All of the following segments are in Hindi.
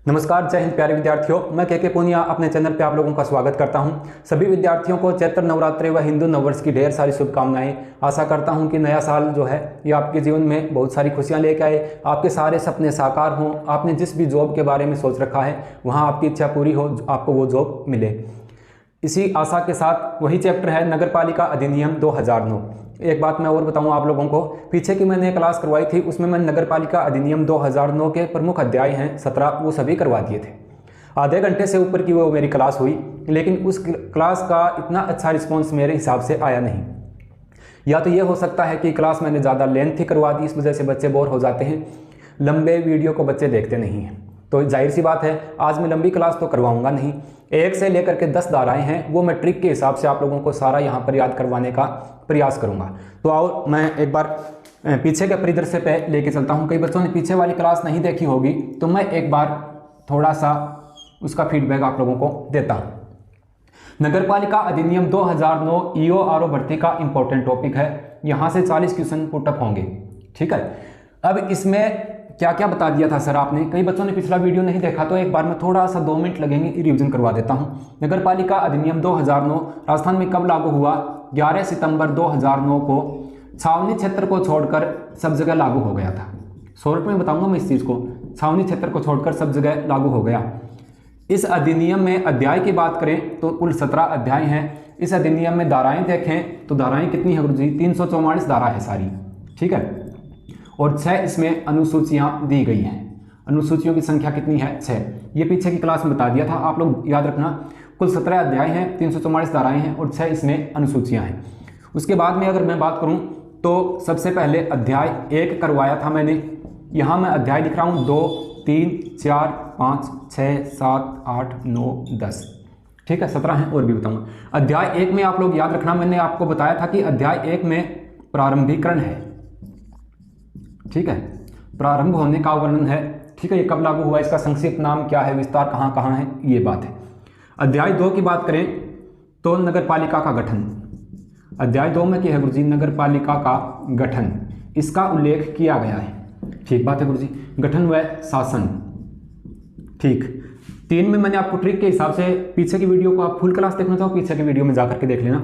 नमस्कार, जय हिंद प्यारे विद्यार्थियों। मैं के पूनिया अपने चैनल पे आप लोगों का स्वागत करता हूं। सभी विद्यार्थियों को चैत्र नवरात्रि व हिंदू नववर्ष की ढेर सारी शुभकामनाएं। आशा करता हूं कि नया साल जो है ये आपके जीवन में बहुत सारी खुशियां लेकर आए, आपके सारे सपने साकार हों, आपने जिस भी जॉब के बारे में सोच रखा है वहाँ आपकी इच्छा पूरी हो, आपको वो जॉब मिले। इसी आशा के साथ वही चैप्टर है नगर पालिका अधिनियम 2009। एक बात मैं और बताऊं आप लोगों को, पीछे की मैंने क्लास करवाई थी उसमें मैंने नगर पालिका अधिनियम 2009 के प्रमुख अध्याय हैं 17 वो सभी करवा दिए थे। आधे घंटे से ऊपर की वो मेरी क्लास हुई, लेकिन उस क्लास का इतना अच्छा रिस्पॉन्स मेरे हिसाब से आया नहीं। या तो ये हो सकता है कि क्लास मैंने ज़्यादा लेंथी करवा दी, इस वजह से बच्चे बोर हो जाते हैं, लंबे वीडियो को बच्चे देखते नहीं हैं। तो जाहिर सी बात है आज मैं लंबी क्लास तो करवाऊंगा नहीं। 1 से लेकर के 10 धाराएं हैं, वो मैं ट्रिक के हिसाब से आप लोगों को सारा यहाँ पर याद करवाने का प्रयास करूंगा। तो आओ मैं एक बार पीछे के परिदृश्य पे लेके चलता हूँ। कई बच्चों ने पीछे वाली क्लास नहीं देखी होगी, तो मैं एक बार थोड़ा सा उसका फीडबैक आप लोगों को देता हूँ। नगर पालिका अधिनियम 2009 ईओ आरओ भर्ती का इंपॉर्टेंट टॉपिक है। यहाँ से 40 क्वेश्चन पुटअप होंगे, ठीक है। अब इसमें क्या क्या बता दिया था सर आपने, कई बच्चों ने पिछला वीडियो नहीं देखा, तो एक बार मैं थोड़ा सा 2 मिनट लगेंगे रिवीजन करवा देता हूँ। नगर पालिका अधिनियम 2009 राजस्थान में कब लागू हुआ? 11 सितंबर 2009 को छावनी क्षेत्र को छोड़कर सब जगह लागू हो गया था। शॉर्ट में बताऊंगा मैं इस चीज़ को, छावनी क्षेत्र को छोड़कर सब जगह लागू हो गया। इस अधिनियम में अध्याय की बात करें तो कुल 17 अध्याय हैं। इस अधिनियम में धाराएं देखें तो धाराएं कितनी है गुरुजी? 344 धारा है सारी, ठीक है। और 6 इसमें अनुसूचियां दी गई हैं। अनुसूचियों की संख्या कितनी है? 6। ये पीछे की क्लास में बता दिया था, आप लोग याद रखना। कुल 17 अध्याय हैं, 344 धाराएं हैं और 6 इसमें अनुसूचियां हैं। उसके बाद में अगर मैं बात करूं तो सबसे पहले अध्याय 1 करवाया था मैंने। यहाँ मैं अध्याय लिख रहा हूँ 2, 3, 4, 5, 6, 7, 8, 9, 10, ठीक है। 17 हैं और भी बताऊँगा। अध्याय 1 में आप लोग याद रखना, मैंने आपको बताया था कि अध्याय 1 में प्रारंभिकरण है, ठीक है। प्रारंभ होने का वर्णन है, ठीक है। ये कब लागू हुआ, इसका संक्षिप्त नाम क्या है, विस्तार कहाँ कहाँ है, ये बात है। अध्याय 2 की बात करें तो नगर पालिका का गठन। अध्याय 2 में क्या है गुरुजी? नगर पालिका का गठन, इसका उल्लेख किया गया है, ठीक बात है गुरुजी। गठन व शासन, ठीक। 3 में मैंने आपको ट्रिक के हिसाब से, पीछे की वीडियो को आप फुल क्लास देखना चाहो पीछे की वीडियो में जाकर के देख लेना।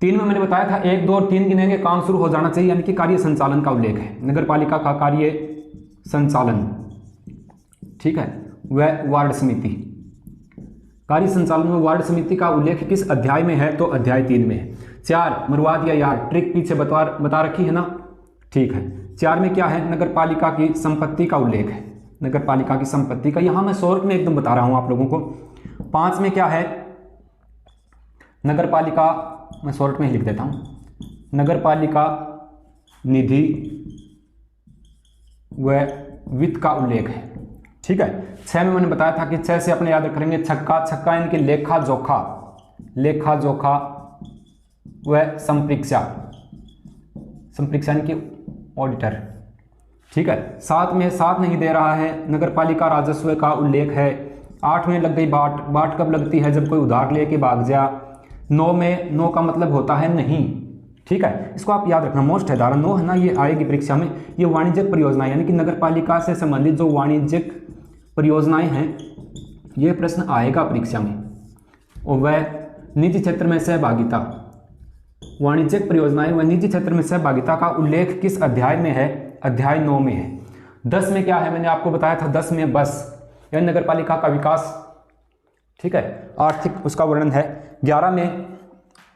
3 में मैंने बताया था 1, 2 और 3 गिनेंगे, काम शुरू हो जाना चाहिए, यानी कि कार्य संचालन का उल्लेख है। नगर पालिका का कार्य संचालन, ठीक है। वह वार्ड समिति, कार्य संचालन में वार्ड समिति का उल्लेख किस अध्याय में है? तो अध्याय 3 में है। 4 मरुवाद या यार्ड, ट्रिक पीछे बता रखी है ना, ठीक है। 4 में क्या है? नगर पालिका की संपत्ति का उल्लेख है, नगर पालिका की संपत्ति का, यहाँ मैं शॉर्ट में एकदम बता रहा हूँ आप लोगों को। 5 में क्या है? नगर पालिका, मैं शॉर्ट में ही लिख देता हूँ, नगर पालिका निधि व वित्त का उल्लेख है, ठीक है। 6 में मैंने बताया था कि 6 से अपने याद रखेंगे छक्का इनके लेखा जोखा व संप्रेक्षा इनकी ऑडिटर, ठीक है। 7 में 7 नहीं दे रहा है, नगर पालिका राजस्व का उल्लेख है। 8 में लग गई बाट कब लगती है? जब कोई उधार लेके भाग जा। 9 में, 9 का मतलब होता है नहीं, ठीक है। इसको आप याद रखना, मोस्ट है धारा 9 है ना, ये आएगी परीक्षा में। ये वाणिज्यिक परियोजनाएं, यानी कि नगर पालिका से संबंधित जो वाणिज्यिक परियोजनाएं हैं, ये प्रश्न आएगा परीक्षा में। और वह निजी क्षेत्र में सहभागिता, वाणिज्यिक परियोजनाएं व निजी क्षेत्र में सहभागिता का उल्लेख किस अध्याय में है? अध्याय 9 में है। 10 में क्या है? मैंने आपको बताया था 10 में बस, यानी नगर पालिका का विकास, ठीक है, आर्थिक उसका वर्णन है। 11 में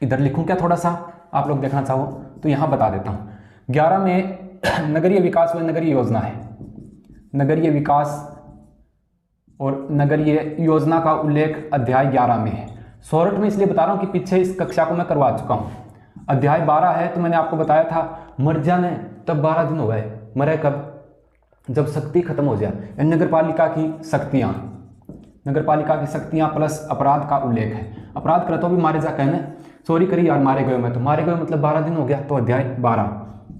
इधर लिखूं क्या, थोड़ा सा आप लोग देखना चाहो तो यहाँ बता देता हूँ। 11 में नगरीय विकास व नगरीय योजना है, नगरीय विकास और नगरीय योजना का उल्लेख अध्याय 11 में है। शॉर्ट में इसलिए बता रहा हूँ कि पीछे इस कक्षा को मैं करवा चुका हूँ। अध्याय 12 है, तो मैंने आपको बताया था मर जाने तब 12 दिन हो गए, मरे कब? जब शक्ति खत्म हो जाए। नगर पालिका की शक्तियाँ, नगर पालिका की शक्तियाँ प्लस अपराध का उल्लेख है। अपराध करे तो भी मारे जा, कहना चोरी करी यार मारे गए, मैं तो मारे गए मतलब 12 दिन हो गया, तो अध्याय 12।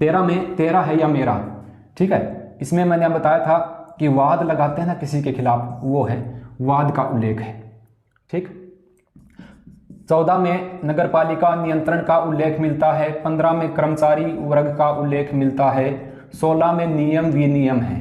13 में 13 है या मेरा, ठीक है। इसमें मैंने बताया था कि वाद लगाते हैं ना किसी के खिलाफ, वो है वाद का उल्लेख है, ठीक। 14 में नगर पालिका नियंत्रण का उल्लेख मिलता है। 15 में कर्मचारी वर्ग का उल्लेख मिलता है। 16 में नियम विनियम है,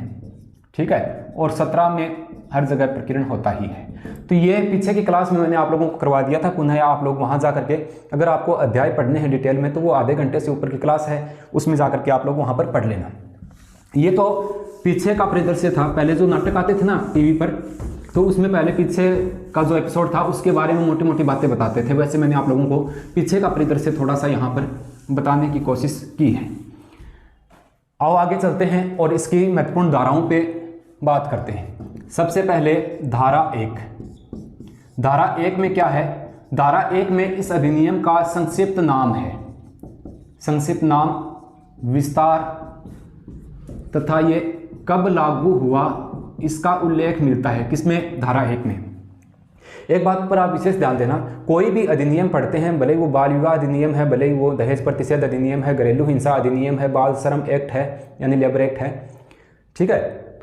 ठीक है। और 17 में हर जगह प्रकीर्णन होता ही है। तो ये पीछे की क्लास में मैंने आप लोगों को करवा दिया था, पुनः आप लोग वहाँ जा करके अगर आपको अध्याय पढ़ने हैं डिटेल में तो वो आधे घंटे से ऊपर की क्लास है, उसमें जा करके आप लोग वहाँ पर पढ़ लेना। ये तो पीछे का परिदृश्य था। पहले जो नाटक आते थे ना टीवी पर, तो उसमें पहले पीछे का जो एपिसोड था उसके बारे में मोटी मोटी बातें बताते थे। वैसे मैंने आप लोगों को पीछे का परिदृश्य थोड़ा सा यहाँ पर बताने की कोशिश की है। आओ आगे चलते हैं और इसकी महत्वपूर्ण धाराओं पे बात करते हैं। सबसे पहले धारा 1। धारा 1 में क्या है? धारा 1 में इस अधिनियम का संक्षिप्त नाम है, संक्षिप्त नाम, विस्तार तथा ये कब लागू हुआ इसका उल्लेख मिलता है। किसमें? धारा 1 में। एक बात पर आप विशेष ध्यान देना, कोई भी अधिनियम पढ़ते हैं, भले ही वो बाल विवाह अधिनियम है, भले ही वो दहेज प्रतिषेध अधिनियम है, घरेलू हिंसा अधिनियम है, बाल श्रम एक्ट है यानी लेबर एक्ट है, ठीक है,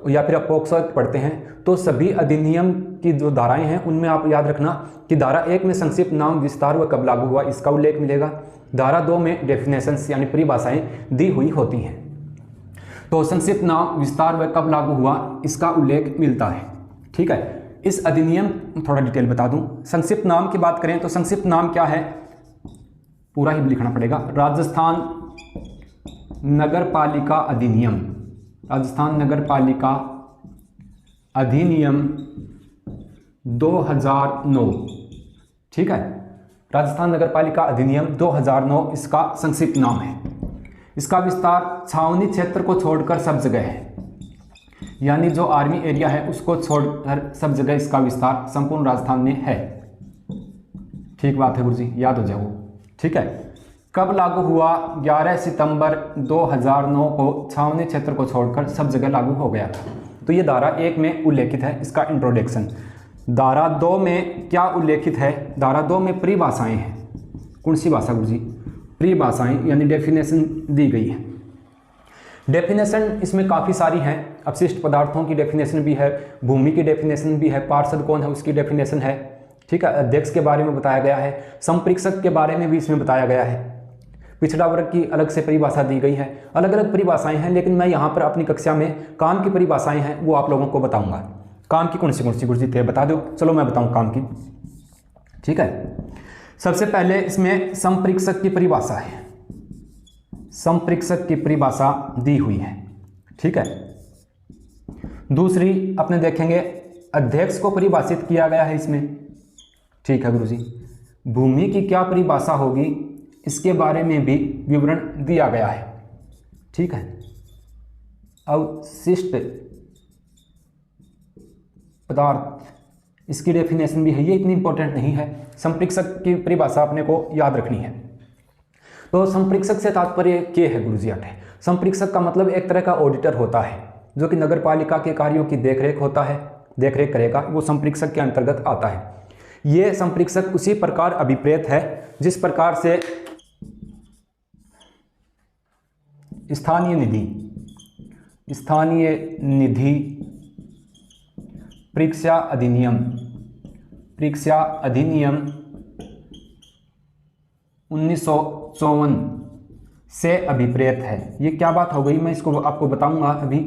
या फिर आप पॉक्सो एक्ट पढ़ते हैं, तो सभी अधिनियम की जो धाराएं हैं उनमें आप याद रखना कि धारा 1 में संक्षिप्त नाम, विस्तार व कब लागू हुआ इसका उल्लेख मिलेगा। धारा 2 में डेफिनेशंस यानी परिभाषाएं दी हुई होती हैं। तो संक्षिप्त नाम, विस्तार व कब लागू हुआ इसका उल्लेख मिलता है, ठीक है। इस अधिनियम, थोड़ा डिटेल बता दूं, संक्षिप्त नाम की बात करें तो संक्षिप्त नाम क्या है, पूरा ही लिखना पड़ेगा। राजस्थान नगर पालिका अधिनियम, राजस्थान नगर पालिका अधिनियम 2009, ठीक है। राजस्थान नगर पालिका अधिनियम 2009 इसका संक्षिप्त नाम है। इसका विस्तार छावनी क्षेत्र को छोड़कर सब जगह है, यानी जो आर्मी एरिया है उसको छोड़कर सब जगह इसका विस्तार संपूर्ण राजस्थान में है। ठीक बात है गुरुजी, याद हो जाओ, ठीक है। कब लागू हुआ? 11 सितंबर 2009 को छावनी क्षेत्र को छोड़कर सब जगह लागू हो गया था। तो ये धारा 1 में उल्लेखित है, इसका इंट्रोडक्शन। धारा 2 में क्या उल्लेखित है? धारा 2 में परिभाषाएं हैं। कौन सी भाषा गुरुजी? परिभाषाएं यानी डेफिनेशन दी गई है। डेफिनेशन इसमें काफ़ी सारी हैं। अपशिष्ट पदार्थों की डेफिनेशन भी है, भूमि की डेफिनेशन भी है, पार्षद कौन है उसकी डेफिनेशन है, ठीक है। अध्यक्ष के बारे में बताया गया है, संप्रेषक के बारे में भी इसमें बताया गया है, पिछड़ा वर्ग की अलग से परिभाषा दी गई है। अलग अलग परिभाषाएं हैं, लेकिन मैं यहाँ पर अपनी कक्षा में काम की परिभाषाएं हैं वो आप लोगों को बताऊँगा। काम की कौन सी गुरुजी थे बता दो? चलो मैं बताऊँ काम की, ठीक है। सबसे पहले इसमें संप्रेषक की परिभाषा है, संप्रेषक की परिभाषा दी हुई है, ठीक है। दूसरी अपने देखेंगे अध्यक्ष को परिभाषित किया गया है इसमें, ठीक है गुरुजी। भूमि की क्या परिभाषा होगी इसके बारे में भी विवरण दिया गया है, ठीक है। अवशिष्ट पदार्थ इसकी डेफिनेशन भी है, ये इतनी इंपॉर्टेंट नहीं है। संप्रेषक की परिभाषा अपने को याद रखनी है। तो संप्रेषक से तात्पर्य क्या है गुरुजी? है संप्रेषक का मतलब एक तरह का ऑडिटर होता है जो कि नगर पालिका के कार्यों की देखरेख होता है, देखरेख करेगा, वो संप्रेषक के अंतर्गत आता है। ये संप्रेषक उसी प्रकार अभिप्रेत है जिस प्रकार से स्थानीय निधि परीक्षा अधिनियम 1954 से अभिप्रेत है। ये क्या बात हो गई मैं इसको आपको बताऊंगा अभी।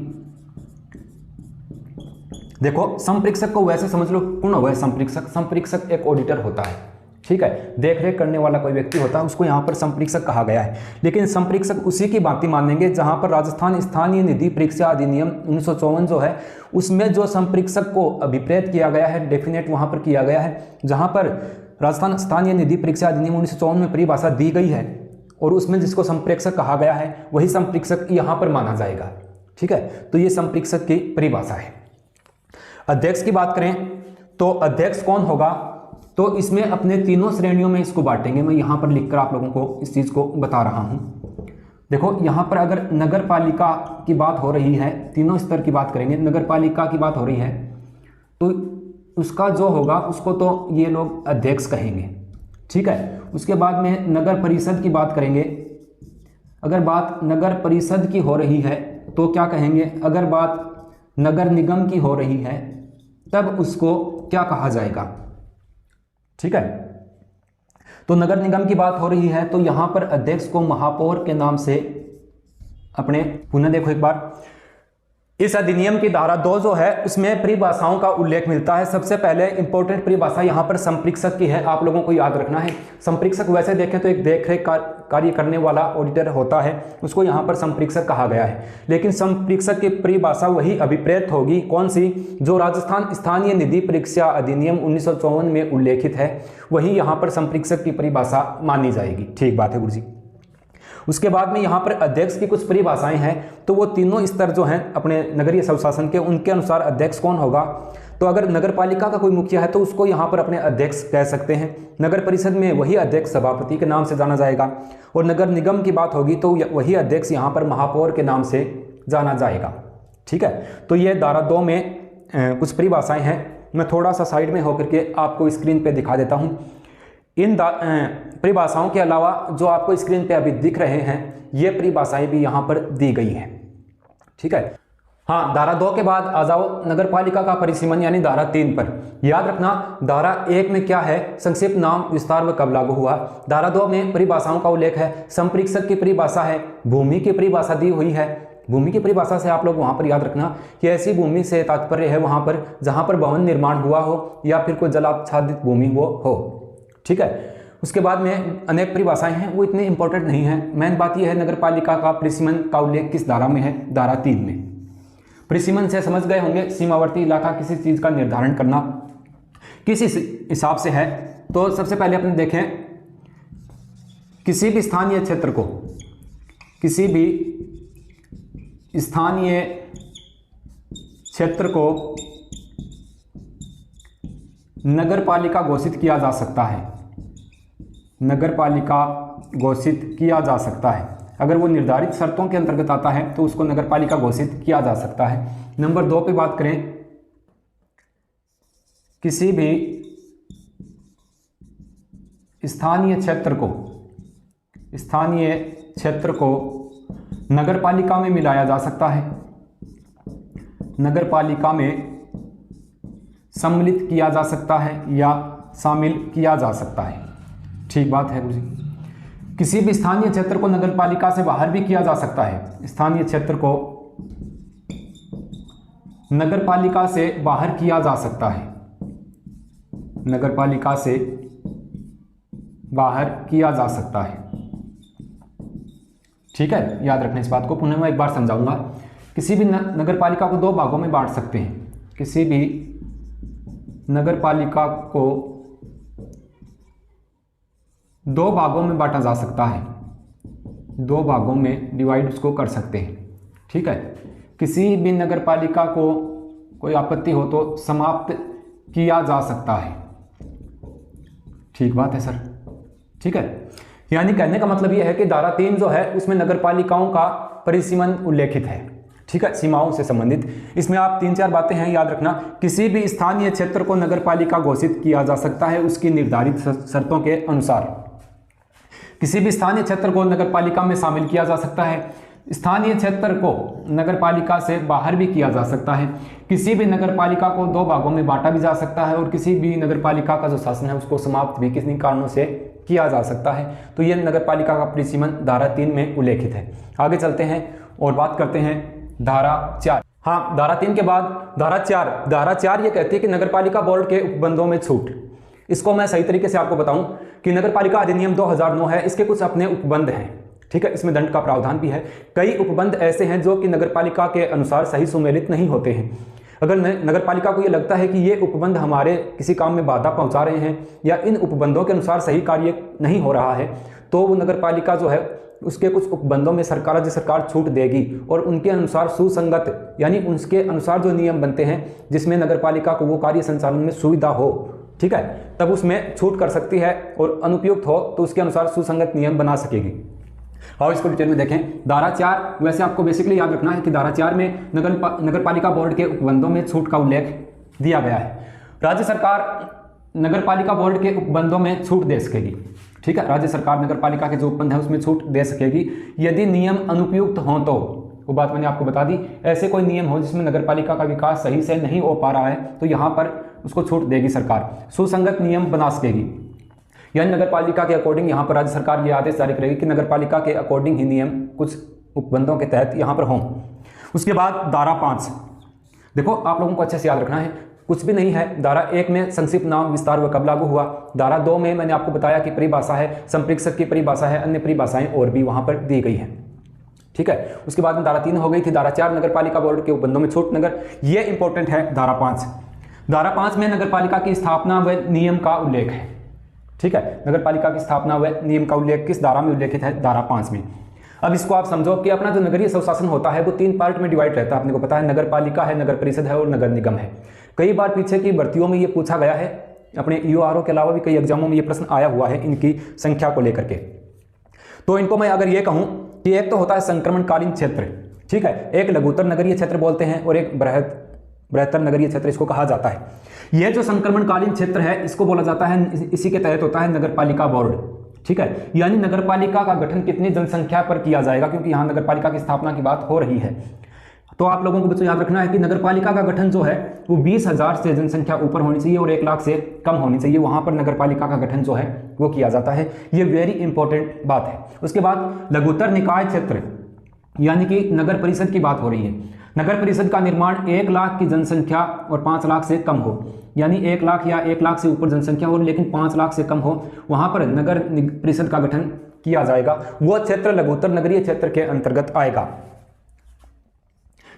देखो संप्रेषक को वैसे समझ लो, कौन होगा संप्रेषक? संप्रेषक एक ऑडिटर होता है, ठीक है, देखरेख करने वाला कोई व्यक्ति होता है, उसको यहाँ पर संप्रेषक कहा गया है। लेकिन संप्रेषक उसी की बात मानेंगे जहाँ पर राजस्थान स्थानीय निधि परीक्षा अधिनियम 1954 जो है उसमें जो संप्रेषक को अभिप्रेत किया गया है, डेफिनेट वहाँ पर किया गया है, जहाँ पर राजस्थान स्थानीय निधि परीक्षा अधिनियम 1954 में परिभाषा दी गई है और उसमें जिसको संप्रेषक कहा गया है वही संप्रेषक यहाँ पर माना जाएगा, ठीक है। तो ये संप्रेषक की परिभाषा है। अध्यक्ष की बात करें तो अध्यक्ष कौन होगा? तो इसमें अपने तीनों श्रेणियों में इसको बांटेंगे। मैं यहाँ पर लिखकर आप लोगों को इस चीज़ को बता रहा हूँ। देखो यहाँ पर अगर नगर पालिका की बात हो रही है, तीनों स्तर की बात करेंगे, नगर पालिका की बात हो रही है तो उसका जो होगा उसको तो ये लोग अध्यक्ष कहेंगे, ठीक है। उसके बाद में नगर परिषद की बात करेंगे। अगर बात नगर परिषद की हो रही है तो क्या कहेंगे? अगर बात नगर निगम की हो रही है तब उसको क्या कहा जाएगा, ठीक है। तो नगर निगम की बात हो रही है तो यहां पर अध्यक्ष को महापौर के नाम से अपने, पुनः देखो एक बार, इस अधिनियम की धारा 2 जो है उसमें परिभाषाओं का उल्लेख मिलता है। सबसे पहले इंपॉर्टेंट परिभाषा यहाँ पर संप्रेषक की है, आप लोगों को याद रखना है। संप्रेषक वैसे देखें तो एक देखरेख कार्य करने वाला ऑडिटर होता है, उसको यहाँ पर संप्रेषक कहा गया है। लेकिन संप्रेषक की परिभाषा वही अभिप्रेत होगी, कौन सी, जो राजस्थान स्थानीय निधि परीक्षा अधिनियम 1954 में उल्लेखित है, वही यहाँ पर संप्रेषक की परिभाषा मानी जाएगी। ठीक बात है गुरु जी। उसके बाद में यहाँ पर अध्यक्ष की कुछ परिभाषाएं हैं, तो वो तीनों स्तर जो हैं अपने नगरीय स्वशासन के, उनके अनुसार अध्यक्ष कौन होगा। तो अगर नगर पालिका का कोई मुखिया है तो उसको यहाँ पर अपने अध्यक्ष कह सकते हैं। नगर परिषद में वही अध्यक्ष सभापति के नाम से जाना जाएगा, और नगर निगम की बात होगी तो वही अध्यक्ष यहाँ पर महापौर के नाम से जाना जाएगा। ठीक है, तो ये धारा 2 में कुछ परिभाषाएं हैं। मैं थोड़ा सा साइड में होकर के आपको स्क्रीन पे दिखा देता हूँ। इन परिभाषाओं के अलावा जो आपको स्क्रीन पे अभी दिख रहे हैं, ये परिभाषाएं भी यहाँ पर दी गई हैं। ठीक है, हाँ, धारा 2 के बाद आ जाओ नगर पालिका का परिसीमन यानी धारा 3 पर। याद रखना धारा 1 में क्या है, संक्षिप्त नाम, विस्तार व कब लागू हुआ। धारा 2 में परिभाषाओं का उल्लेख है। संप्रेषक की परिभाषा है, भूमि की परिभाषा दी हुई है। भूमि की परिभाषा से आप लोग वहां पर याद रखना कि ऐसी भूमि से तात्पर्य है वहां पर जहां पर भवन निर्माण हुआ हो या फिर कोई जलाच्छादित भूमि वो हो। ठीक है, उसके बाद में अनेक परिभाषाएं हैं, वो इतने इंपॉर्टेंट नहीं है। मेन बात यह है नगर पालिका का परिसीमन का उल्लेख किस धारा में है, धारा 3 में। परिसीमन से समझ गए होंगे, सीमावर्ती इलाका किसी चीज का निर्धारण करना किस हिसाब से है। तो सबसे पहले अपने देखें, किसी भी स्थानीय क्षेत्र को, किसी भी स्थानीय क्षेत्र को नगर पालिका घोषित किया जा सकता है। नगर पालिका घोषित किया जा सकता है, अगर वो निर्धारित शर्तों के अंतर्गत आता है तो उसको नगर पालिका घोषित किया जा सकता है। नंबर 2 पे बात करें, किसी भी स्थानीय क्षेत्र को नगर पालिका में मिलाया जा सकता है, नगर पालिका में सम्मिलित किया जा सकता है या शामिल किया जा सकता है। ठीक बात है गुरुजी। किसी भी स्थानीय क्षेत्र को नगर पालिका से बाहर भी किया जा सकता है। स्थानीय क्षेत्र को नगर पालिका से बाहर किया जा सकता है, नगर पालिका से बाहर किया जा सकता है। ठीक है, याद रखना इस बात को। पुनः मैं एक बार समझाऊंगा। किसी भी नगर पालिका को 2 भागों में बांट सकते हैं। किसी भी नगर पालिका को 2 भागों में बांटा जा सकता है, 2 भागों में डिवाइड उसको कर सकते हैं। ठीक है, किसी भी नगर पालिका को कोई आपत्ति हो तो समाप्त किया जा सकता है। ठीक बात है सर। ठीक है, यानी कहने का मतलब यह है कि धारा 3 जो है उसमें नगर पालिकाओं का परिसीमन उल्लेखित है। ठीक है, सीमाओं से संबंधित। इसमें आप 3-4 बातें हैं, याद रखना। किसी भी स्थानीय क्षेत्र को नगर पालिका घोषित किया जा सकता है उसकी निर्धारित शर्तों के अनुसार। किसी भी स्थानीय क्षेत्र को नगर पालिका में शामिल किया जा सकता है। स्थानीय क्षेत्र को नगर पालिका से बाहर भी किया जा सकता है। किसी भी नगर पालिका को 2 भागों में बांटा भी जा सकता है और किसी भी नगर पालिका का जो शासन है उसको समाप्त भी किसी कारणों से किया जा सकता है। तो यह नगर पालिका का परिसीमन धारा 3 में उल्लेखित है। आगे चलते हैं और बात करते हैं धारा 4। हाँ, धारा 3 के बाद धारा 4 ये कहती है कि नगर पालिका बोर्ड के उपबंधों में छूट। इसको मैं सही तरीके से आपको बताऊं कि नगर पालिका अधिनियम 2009 है, इसके कुछ अपने उपबंध हैं। ठीक है, इसमें दंड का प्रावधान भी है। कई उपबंध ऐसे हैं जो कि नगर पालिका के अनुसार सही सुमेलित नहीं होते हैं। अगर नगर पालिका को ये लगता है कि ये उपबंध हमारे किसी काम में बाधा पहुंचा रहे हैं या इन उपबंधों के अनुसार सही कार्य नहीं हो रहा है, तो वो नगर पालिका जो है उसके कुछ उपबंधों में राज्य सरकार छूट देगी और उनके अनुसार सुसंगत, यानी उसके अनुसार जो नियम बनते हैं जिसमें नगर पालिका को वो कार्य संचालन में सुविधा हो, ठीक है, तब उसमें छूट कर सकती है और अनुपयुक्त हो तो उसके अनुसार सुसंगत नियम बना सकेगी। और इसको डिटेल में देखें। धारा 4 वैसे आपको बेसिकली याद रखना है कि धारा 4 में नगर पालिका बोर्ड के उपबंधों में छूट का उल्लेख दिया गया है। राज्य सरकार नगर पालिका बोर्ड के उपबंधों में छूट दे सकेगी। ठीक है, राज्य सरकार नगर पालिका के जो उपबंध है उसमें छूट दे सकेगी यदि नियम अनुपयुक्त हों तो। वो बात मैंने आपको बता दी। ऐसे कोई नियम हो जिसमें नगर पालिका का विकास सही से नहीं हो पा रहा है तो यहाँ पर उसको छूट देगी सरकार, सुसंगत नियम बना सकेगी। यानी नगर पालिका के अकॉर्डिंग यहाँ पर राज्य सरकार ये आदेश जारी करेगी कि नगर पालिका के अकॉर्डिंग ही नियम कुछ उपबंधों के तहत यहाँ पर हों। उसके बाद धारा 5, देखो आप लोगों को अच्छे से याद रखना है, कुछ भी नहीं है। धारा 1 में संक्षिप्त नाम विस्तार व कब लागू हुआ। धारा 2 में मैंने आपको बताया कि परिभाषा है, संप्रेषक की परिभाषा है, अन्य परिभाषाएं और भी वहां पर दी गई है। ठीक है, उसके बाद में धारा 3 हो गई थी। धारा 4 नगर पालिका बोर्ड के उपबंधों में छूट नगर, ये इंपॉर्टेंट है। धारा 5, धारा 5 में नगर पालिका की स्थापना व नियम का उल्लेख है। ठीक है, नगर पालिका की स्थापना व नियम का उल्लेख किस धारा में उल्लेखित है? धारा 5 में। अब इसको आप समझो कि अपना जो नगरीय स्वशासन होता है वो 3 पार्ट में डिवाइड रहता है। अपने को पता है, नगर पालिका है, नगर परिषद है और नगर निगम है। कई बार पीछे की भर्तियों में ये पूछा गया है, अपने ईओआरओ के अलावा भी कई एग्जामों में ये प्रश्न आया हुआ है इनकी संख्या को लेकर के। तो इनको मैं अगर ये कहूं कि एक तो होता है संक्रमणकालीन क्षेत्र, ठीक है, एक लघुतर नगरीय क्षेत्र बोलते हैं और एक बृहत्तर नगरीय क्षेत्र इसको कहा जाता है। यह जो संक्रमणकालीन क्षेत्र है इसको बोला जाता है, इसी के तहत होता है नगर पालिका बोर्ड। ठीक है, यानी नगर पालिका का गठन कितनी जनसंख्या पर किया जाएगा, क्योंकि यहाँ नगर पालिका की स्थापना की बात हो रही है। तो आप लोगों को बच्चों याद रखना है कि नगर पालिका का गठन जो है वो 20,000 से जनसंख्या ऊपर होनी चाहिए और 1 लाख से कम होनी चाहिए, वहां पर नगर पालिका का गठन जो है वो किया जाता है। ये वेरी इंपॉर्टेंट बात है। उसके बाद लघुतर निकाय क्षेत्र, यानी कि नगर परिषद की बात हो रही है। नगर परिषद का निर्माण 1 लाख की जनसंख्या और 5 लाख से कम हो, यानी 1 लाख या 1 लाख से ऊपर जनसंख्या हो लेकिन 5 लाख से कम हो, वहां पर नगर परिषद का गठन किया जाएगा। वह क्षेत्र लघुतर नगरीय क्षेत्र के अंतर्गत आएगा।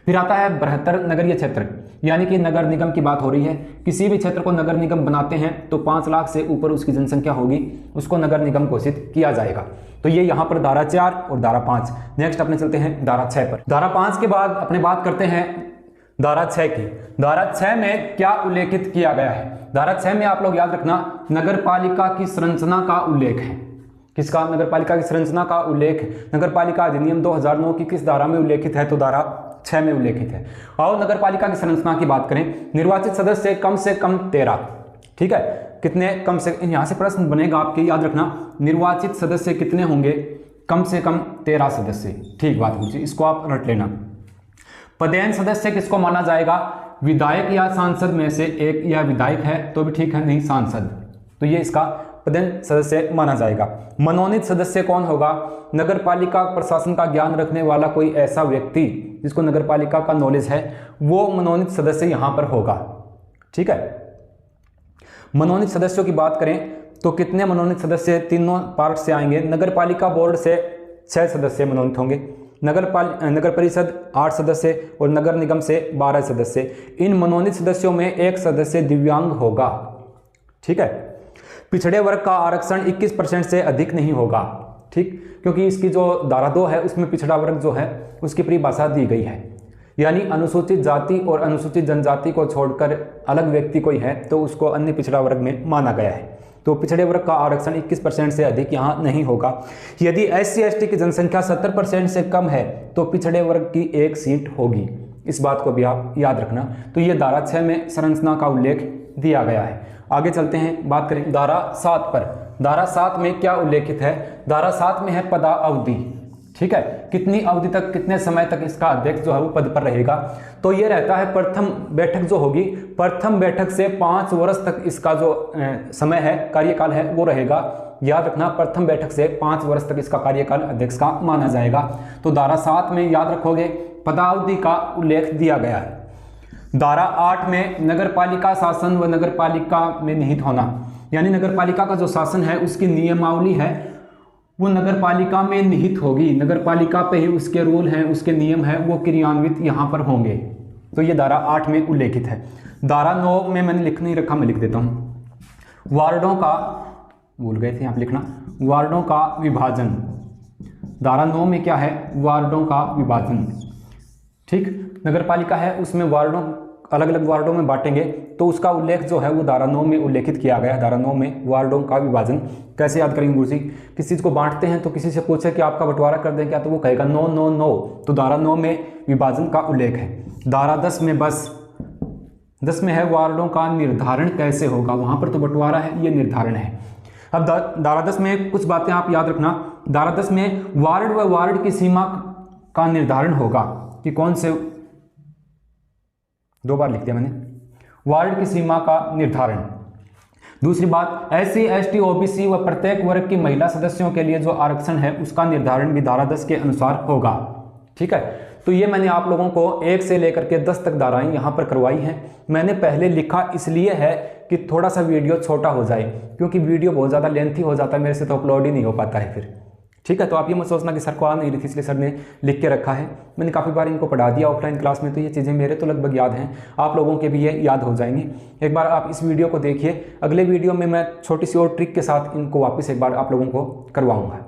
फिर आता है बृहत्तर नगरीय क्षेत्र, यानी कि नगर निगम की बात हो रही है। किसी भी क्षेत्र को नगर निगम बनाते हैं तो 5 लाख से ऊपर उसकी जनसंख्या होगी, उसको नगर निगम घोषित किया जाएगा। तो ये यहाँ पर धारा 4 और धारा 5। नेक्स्ट अपने चलते हैं धारा 6 पर। धारा 5 के बाद अपने बात करते हैं धारा 6 की। धारा 6 में क्या उल्लेखित किया गया है? धारा 6 में आप लोग याद रखना, नगर पालिका की संरचना का उल्लेख है। किसका? नगर पालिका की संरचना का उल्लेख नगर पालिका अधिनियम 2009 की किस धारा में उल्लेखित है? तो धारा 6 में उल्लेखित है। आओ नगर पालिका की संरचना की बात करें। निर्वाचित सदस्य कम से कम 13। ठीक है, कितने कम से, यहां से प्रश्न बनेगा आपके, याद रखना, निर्वाचित सदस्य कितने होंगे? कम से कम 13 सदस्य। ठीक बात पूछी, इसको आप रट लेना। पदेन सदस्य किसको माना जाएगा? विधायक या सांसद में से एक, या विधायक है तो भी ठीक है, नहीं सांसद, तो ये इसका पदेन सदस्य माना जाएगा। मनोनीत सदस्य कौन होगा? नगर पालिका प्रशासन का ज्ञान रखने वाला कोई ऐसा व्यक्ति जिसको नगर पालिका का नॉलेज है, वो मनोनीत सदस्य यहां पर होगा। ठीक है, मनोनीत सदस्यों की बात करें तो कितने मनोनीत सदस्य? तीनों पार्ट से आएंगे। नगर पालिका बोर्ड से 6 सदस्य मनोनीत होंगे, नगर परिषद 8 सदस्य और नगर निगम से 12 सदस्य। इन मनोनीत सदस्यों में 1 सदस्य दिव्यांग होगा। ठीक है, पिछड़े वर्ग का आरक्षण 21% से अधिक नहीं होगा। ठीक, क्योंकि इसकी जो धारा 2 है उसमें पिछड़ा वर्ग जो है उसकी परिभाषा दी गई है, यानी अनुसूचित जाति और अनुसूचित जनजाति को छोड़कर अलग व्यक्ति कोई है तो उसको अन्य पिछड़ा वर्ग में माना गया है। तो पिछड़े वर्ग का आरक्षण 21% से अधिक यहाँ नहीं होगा। यदि SC/ST की जनसंख्या 70% से कम है तो पिछड़े वर्ग की 1 सीट होगी। इस बात को भी आप याद रखना। तो ये धारा 6 में संरचना का उल्लेख दिया गया है। आगे चलते हैं, बात करें धारा 7 पर। धारा 7 में क्या उल्लेखित है? धारा 7 में है पदावधि। ठीक है, कितनी अवधि तक, कितने समय तक इसका अध्यक्ष जो है वो पद पर रहेगा? तो ये रहता है, प्रथम बैठक जो होगी, प्रथम बैठक से 5 वर्ष तक इसका जो समय है, कार्यकाल है, वो रहेगा। याद रखना, प्रथम बैठक से 5 वर्ष तक इसका कार्यकाल अध्यक्ष का माना जाएगा। तो धारा 7 में याद रखोगे पदावधि का उल्लेख दिया गया है। धारा 8 में नगर पालिका शासन व नगर पालिका में निहित होना, यानी नगर पालिका का जो शासन है उसकी नियमावली है वो नगर पालिका में निहित होगी। नगर पालिका पे ही उसके रूल हैं, उसके नियम हैं, वो क्रियान्वित यहाँ पर होंगे। तो ये धारा 8 में उल्लेखित है। धारा 9 में मैंने लिख नहीं रखा, मैं लिख देता हूँ। वार्डों का, भूल गए थे यहाँ पे लिखना, वार्डों का विभाजन। धारा 9 में क्या है? वार्डों का विभाजन। ठीक, नगर पालिका है उसमें वार्डों, अलग अलग वार्डों में बांटेंगे, तो उसका उल्लेख जो है वो धारा 9 में उल्लेखित किया गया है। धारा 9 में वार्डों का विभाजन कैसे याद करेंगे गुरु जी? किसी चीज को बांटते हैं तो किसी से पूछे कि आपका बंटवारा कर दें क्या, तो वो कहेगा नो नो नो। तो धारा 9 में विभाजन का उल्लेख है। धारा 10 में, बस 10 में है वार्डों का निर्धारण कैसे होगा। वहां पर तो बंटवारा है, ये निर्धारण है। अब धारा 10 में कुछ बातें आप याद रखना। धारा 10 में वार्ड व वार्ड की सीमा का निर्धारण होगा कि कौन से, 2 बार लिख दिया मैंने, वार्ड की सीमा का निर्धारण। दूसरी बात, SC/ST OBC व प्रत्येक वर्ग की महिला सदस्यों के लिए जो आरक्षण है उसका निर्धारण भी धारा 10 के अनुसार होगा। ठीक है, तो ये मैंने आप लोगों को 1 से लेकर के 10 तक धाराएं यहाँ पर करवाई हैं। मैंने पहले लिखा इसलिए है कि थोड़ा सा वीडियो छोटा हो जाए, क्योंकि वीडियो बहुत ज़्यादा लेंथी हो जाता है मेरे से, तो अपलोड ही नहीं हो पाता है फिर। ठीक है, तो आप ये मत सोचना कि सर को आ नहीं रही थी इसलिए सर ने लिख के रखा है। मैंने काफ़ी बार इनको पढ़ा दिया ऑफलाइन क्लास में, तो ये चीज़ें मेरे तो लगभग याद हैं, आप लोगों के भी ये याद हो जाएंगी। एक बार आप इस वीडियो को देखिए, अगले वीडियो में मैं छोटी सी और ट्रिक के साथ इनको वापस एक बार आप लोगों को करवाऊँगा।